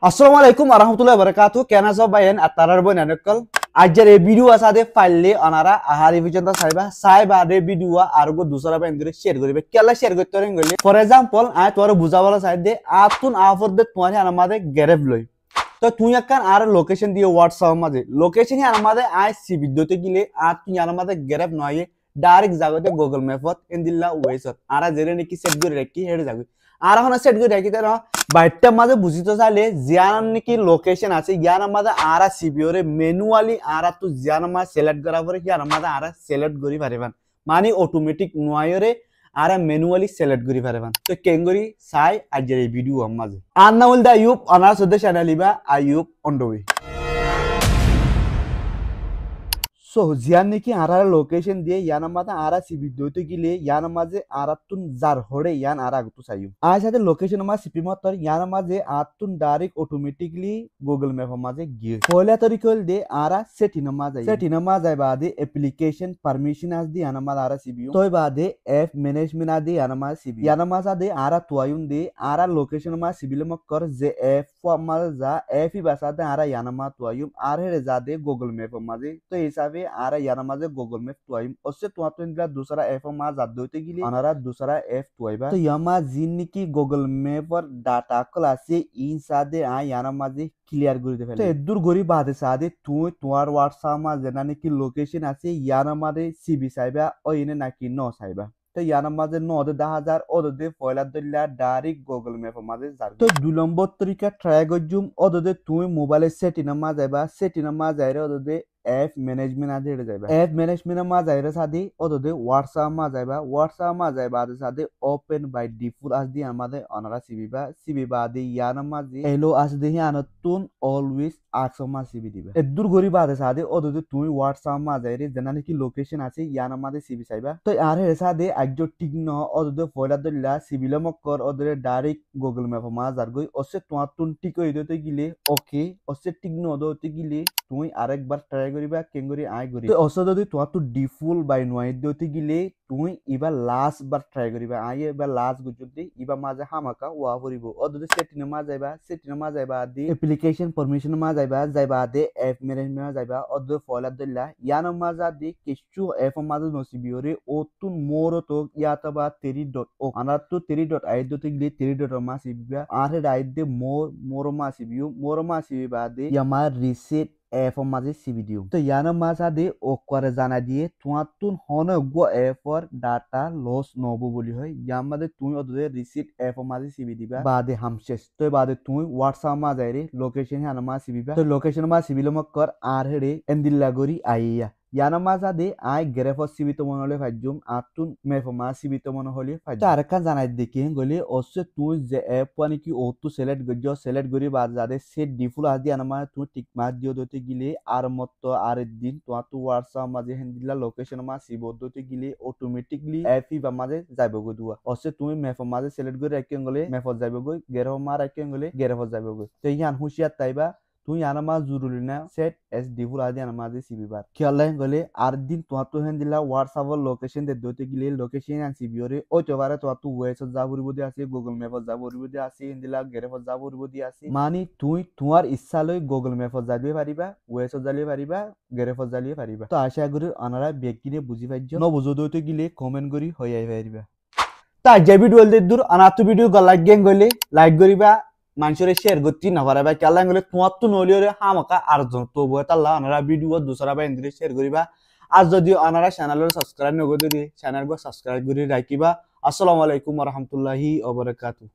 আসসালামু আলাইকুম warahmatullahi wabarakatuh কেনা সব বাইন আতারার বই নানকল আজের এই ভিডিও আসাদে ফাইলে অনারা আহারি পর্যন্ত সাইবা রে ভিডিও আর গো দুসরা বাইন করে শেয়ার করিবে কেলা শেয়ার করতে রেন গলি ফর एग्जांपल আই তোর বুঝাবলা সাইড দে আতুন আফর দে তোমারে আমাদের গ্যারেভ লই তো তুই একখান আর লোকেশন দিয়ে হোয়াটসঅ্যাপ মাঝে লোকেশন হি আমাদের আই সি ভিডিওতে গিলে আর তুই আমাদের গ্যারেভ নয় ডাইরেক্ট জায়গাতে গুগল ম্যাপত ইনদিল্লা ওয়েসত আর জেরে নাকি সেট করে রাখি হেডে যাবে আর এখন সেট করে রাখি তার বাইটটা মাঝে বুঝিতে চাইলে জিয়ান নাকি লোকেশন আছে ইয়ার আমাদের আর সিবিওরে ম্যানুয়ালি আর তো জিয়ান আমার সিলেক্ট করা পরে কি আর আমাদের আর সিলেক্ট করি পারিবান মানে অটোমেটিক নয়রে আর ম্যানুয়ালি সিলেক্ট করি পারিবান তো কেঙ্গরি সাই আজের এই ভিডিও মাঝে আর না হল দা আইয়ুব অনার সদস্য চ্যানেলিবা আইয়ুব অন দ্য ওয়ে সো জিয়ান নাকি আরা লোকেশন দিয়ে ইয়ান মাঝে আরা সিবি দইতে গিলে ইয়ান মাঝে আরাতুন জার হড়ে ইয়ান আরা আগতু চাইও আজ সাথে লোকেশন মা সিপি মতর ইয়ান মাঝে আতুন ডাইরেক্ট অটোমেটিকলি গুগল ম্যাপ মাঝে গিয়ে পয়লা তরিকল দে আরা সেটিন মা যায় বাদে অ্যাপ্লিকেশন পারমিশন আজ দি ইয়ান মাঝে আরা সিবিও তোই বাদে এফ ম্যানেজমেন্ট আদি ইয়ান মাঝে সিবি ইয়ান মাঝে দে আরা তুয়ায়ুন দে আরা লোকেশন মা সিবিলে মক্কর যে এফ মাঝে যা এফ ই বাসাদে আরা ইয়ান মা তুয়ায়ুম আর হেরে যা দে গুগল ম্যাপ মাঝে তো হিসাবে आरा यार माजे गूगल मैप तुआइम उससे तुआ तो इनला दूसरा एफ मा जाद होते गिली अनारा दूसरा एफ तुआइबा तो यमा जिन की गूगल मैप पर डाटा क्लासे इन सादे आ यार माजे क्लियर করে দে ফেলে তো এদুর গরি বাদে সাদে তুই তোমার হোয়াটসঅ্যাপ মা জানানি কি লোকেশন আছে ইয়ার মাদে সিবি সাইবা ও ইনে নাকি ন সাইবা তো ইয়ার মাঝে 9000 ওদে পয়লা দল্লা ডাইরেক্ট গুগল ম্যাপ মাঝে যার তো 2 নম্বর তরিকা ট্রাই গজুম ওদে তুই মোবাইলে সেটিং মা যাইবা সেটিং মা যাইরে ওদে এফ ম্যানেজমেন্ট আদি হেডে যাইবা এফ ম্যানেজমেন্ট মা যাইরে সাদি ওদে হোয়াটসঅ্যাপ মা যাইবা আদে সাদি ওপেন বাই ডিফল্ট আজ দি আমাদের অনারা সিবিবা আদি ইয়ার মাঝে এলো আজ দেহি আনতুন অলওয়েজ আক্স মা সিবি দিবা এদুর গরি বাদে সাদি ওদে তুই হোয়াটসঅ্যাপ মা যাইরে জানানি কি লোকেশন আছে ইয়ার মাঝে সিবি চাইবা তো আর হেডে সাদি একজো টিক ন ওদে ফয়লা দল্লা সিবিলে মক্কর ওদে ডাইরেক্ট গুগল ম্যাপ মা যার গই ওসে তোমার তুন টিক হইতে গিলে ওকে ওসে টিক ন দতে গিলে তুই আরেকবার ট্রাই করিবা কেঙ্গরি আই করি তো ওসে যদি তোমার তো ডিফল্ট বাই নয় দতে গিলে তুই ইবা লাস্ট বার ট্রাই করিবা আই এবার লাস্ট গুজুতি ইবা মাঝে হামাকা ওয়া করিব ওদে সেটিং মা যাইবা দি অ্যাপ্লিকেশন পারমিশন মা যাইবা দে এফ ম্যানেজমেন্ট যাইবা ওদে ফয়লা দল্লা ইয়ান মাঝা দি কিছু এফ মাঝে নসিবিওরে ওতুন মোর তো ইয়াতবা 3.o আনার তো 3.i দতে গিলে 3.o মা সিবিবা আর রাই দে মোর মা সিবিবা দে ইয়ামা রিসেট এফ মাঝে সিবি দিও তো ইয়ান মাঝা দে ও করে জানা দিয়ে তোমাতুন হন গো এফর ডাটা লস নবো বলি হয় ইয়ার মাঝে তুই ওদে রিসিট এফ মাঝে সিবি দিবা বাদে হামশেষ তো বাদে তুই হোয়াটসঅ্যাপ মা যাইরে লোকেশন হান মা সিবিবা তো লোকেশন মা সিবিলে মক্কর আর হেডে এন্দিল্লা গরি আইয়া ইয়ানা মাঝা দে আই গ্রেফর সিবিত মন হলে ফাইজুম আতুন মেফ মা সিবিত মন হলে ফাইজুম আর কান জানাই দেখি গলি অসে তুই যে এপ পানি কি ও তো সিলেক্ট গরি বাদ যাদে সেট ডিফল্ট আদি আনা মা তুই টিক মার দিও দতে গিলে আর মত আর দিন তো হোয়াটসঅ্যাপ মাঝে হেন্দিলা লোকেশন মা সিবত দতে গিলে অটোমেটিকলি এফি বা মাঝে যাইব গো দুয়া অসে তুই মেফ মাঝে সিলেক্ট গরি রাখেন গলে মেফত যাইব গো গ্রেফ মা রাখেন গলে গ্রেফত যাইব গো তো ইয়ান হুশিয়ার তাইবা তুই আনামা জরুরি না সেট এস ডিফুল আদি আনামা দি সিবিবার খেয়াল গলে আর দিন তো হেন দিলা হোয়াটসঅ্যাপর লোকেশন দে দতে গিলে লোকেশন আন সিবিওরে ও তোবারে তো ওয়েবসাইট যাবরিব দি আছে গুগল ম্যাপত যাবরিব দি আছে ইনদিলা গেরেফত যাবরিব দি আছে মানে তুই তোমার ইচ্ছা লই গুগল ম্যাপত যাইবে পারিবা ওয়েবসাইট যাইবে পারিবা গেরেফত যাইবে পারিবা তো আশা করি আনারা ব্যক্তিনে বুঝি পাইছো ন বুঝো দতে গিলে কমেন্ট করি হই আই পারিবা তা যে ভিডিও দে দূর আনাতো ভিডিও লাইক গেন গলে লাইক করিবা মানুষের শেয়ার করতে না পারে বা কেলা গেলে তোমার তো নলিওরে হামাকা আর তো বই তাল্লা আনারা ভিডিও দুসরা বা ইন্দ্রে শেয়ার করিবা আর যদি আনারা চ্যানেলের সাবস্ক্রাইব নগদ চ্যানেল সাবস্ক্রাইব করে রাখিবা আসসালামু আলাইকুম ওয়া রাহমাতুল্লাহি ওয়া বারাকাতুহু।